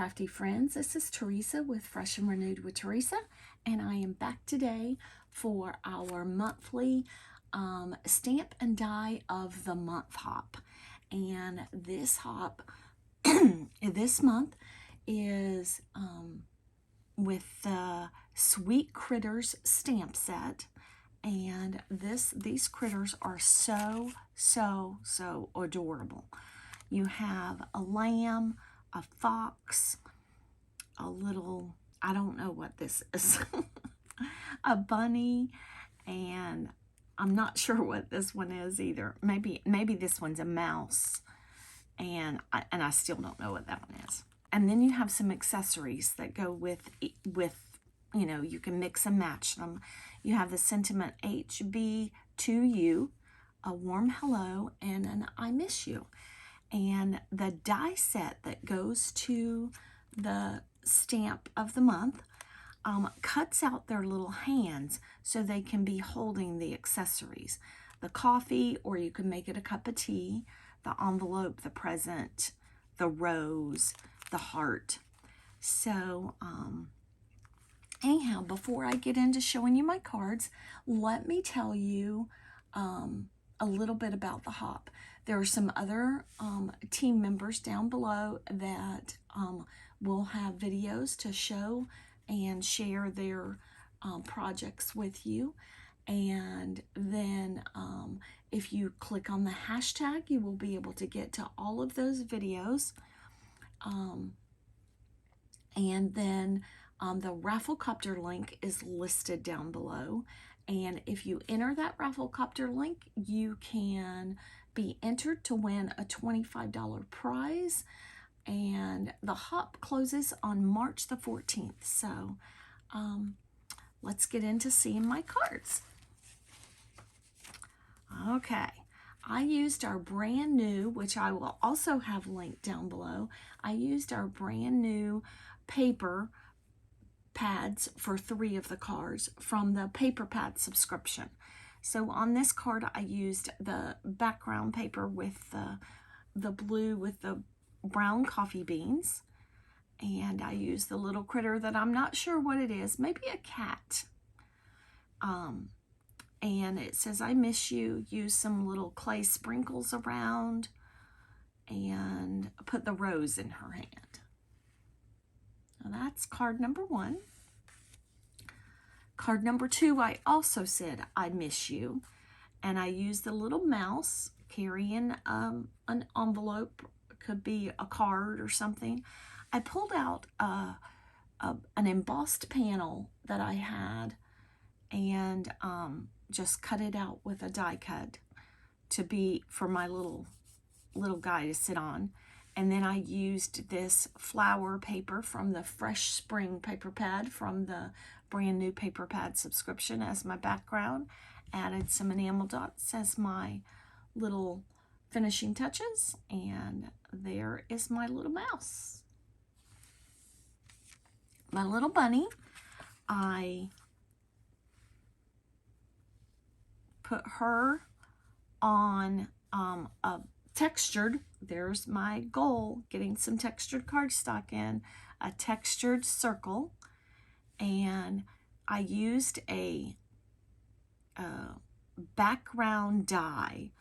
crafty friends. This is Teresa with Fresh and Renewed with Teresa, and I am back today for our monthly Stamp and Die of the Month hop. And this hop this month is with the Sweet Critters stamp set. And these critters are so adorable. You have a lamb, a fox, a little, I don't know what this is, a bunny, and I'm not sure what this one is either. Maybe this one's a mouse, and I still don't know what that one is. And then you have some accessories that go with you know, you can mix and match them. You have the sentiment HB to you, a warm hello, and an I miss you. And the die set that goes to the stamp of the month cuts out their little hands so they can be holding the accessories. The coffee, or you can make it a cup of tea, the envelope, the present, the rose, the heart. So, anyhow, before I get into showing you my cards, let me tell you a little bit about the hop. There are some other team members down below that will have videos to show and share their projects with you. And then if you click on the hashtag, you will be able to get to all of those videos. And then the Rafflecopter link is listed down below. And if you enter that Rafflecopter link, you can be entered to win a $25 prize. And the hop closes on March the 14th. So let's get into seeing my cards. Okay, I used our brand new, which I will also have linked down below. I used our brand new paper pads for 3 of the cards from the paper pad subscription. So on this card I used the background paper with the blue with the brown coffee beans, and I used the little critter that I'm not sure what it is, maybe a cat, and it says I miss you. Use some little clay sprinkles around and put the rose in her hand. Now that's card number 1. Card number 2, I also said, I miss you. And I used the little mouse carrying an envelope. It could be a card or something. I pulled out an embossed panel that I had and just cut it out with a die cut to be for my little guy to sit on. And then I used this flower paper from the Fresh Spring paper pad from the brand new paper pad subscription as my background. Added some enamel dots as my little finishing touches. And there is my little mouse. My little bunny, I put her on a textured, there's my goal, getting some textured cardstock in, a textured circle, and I used a background die,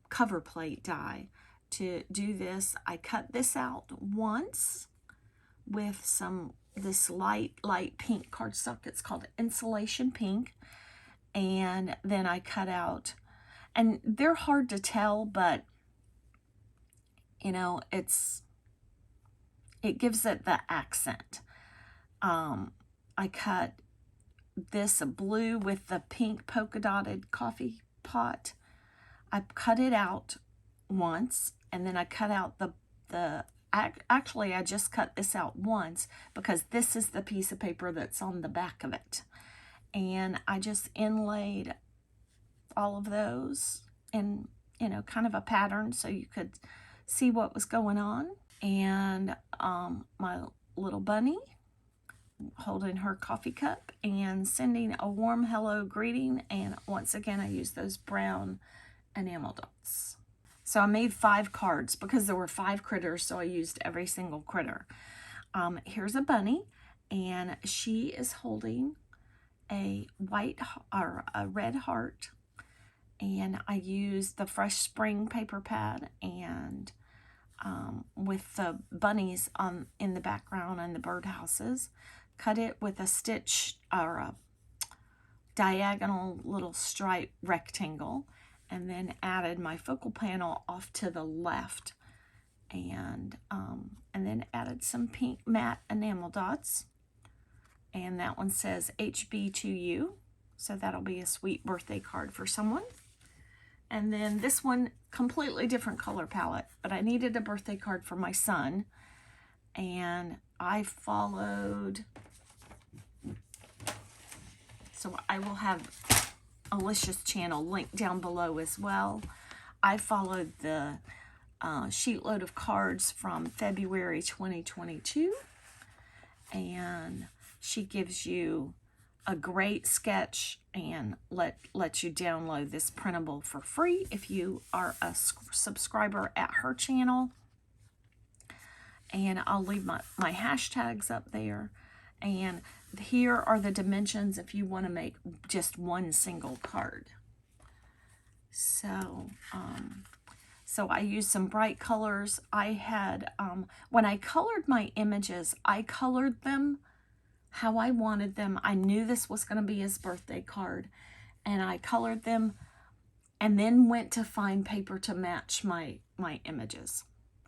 cover plate die to do this. I cut this out once with this light pink cardstock. It's called Insulation Pink, and then I cut out, and they're hard to tell, but you know, it gives it the accent. I cut this blue with the pink polka dotted coffee pot. I cut it out once, and then I cut out actually I just cut this out once because this is the piece of paper that's on the back of it. And I just inlaid all of those in, you know, kind of a pattern so you could see what was going on. And my little bunny holding her coffee cup and sending a warm hello greeting. And once again, I used those brown enamel dots. So I made 5 cards because there were 5 critters, so I used every single critter. Here's a bunny, and she is holding a white or a red heart, and I used the Fresh Spring paper pad, and with the bunnies in the background and the birdhouses, cut it with a stitch or a diagonal little stripe rectangle, and then added my focal panel off to the left, and then added some pink matte enamel dots, and that one says HB to you, so that'll be a sweet birthday card for someone. And then this one, completely different color palette, but I needed a birthday card for my son, and I followed, so I will have Alicia's channel linked down below as well. I followed the sheet load of cards from February 2022, and she gives you a great sketch and lets you download this printable for free if you are a subscriber at her channel. And I'll leave my hashtags up there. And here are the dimensions if you want to make just one single card. So, so I used some bright colors. I had, when I colored my images, I colored them how I wanted them. I knew this was going to be his birthday card, and I colored them and then went to find paper to match my images.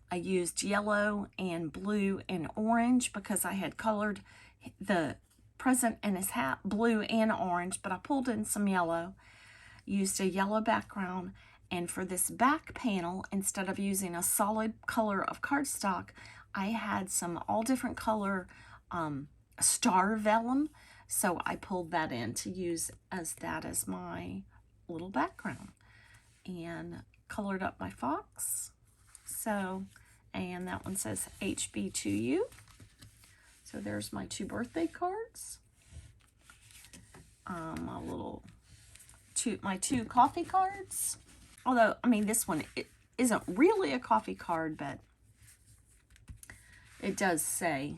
I used yellow and blue and orange because I had colored the present and his hat blue and orange, but I pulled in some yellow, used a yellow background, and for this back panel, instead of using a solid color of cardstock, I had some all different color star vellum, so I pulled that in to use as my little background, and colored up my fox. So, and that one says HB to you. So there's my 2 birthday cards, my 2 coffee cards. Although, I mean, this one, it isn't really a coffee card, but it does say,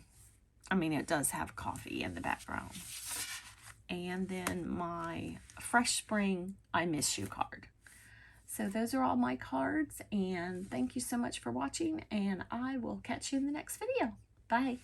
I mean, it does have coffee in the background. And then my Fresh Spring I Miss You card. So those are all my cards, and thank you so much for watching, and I will catch you in the next video. Bye.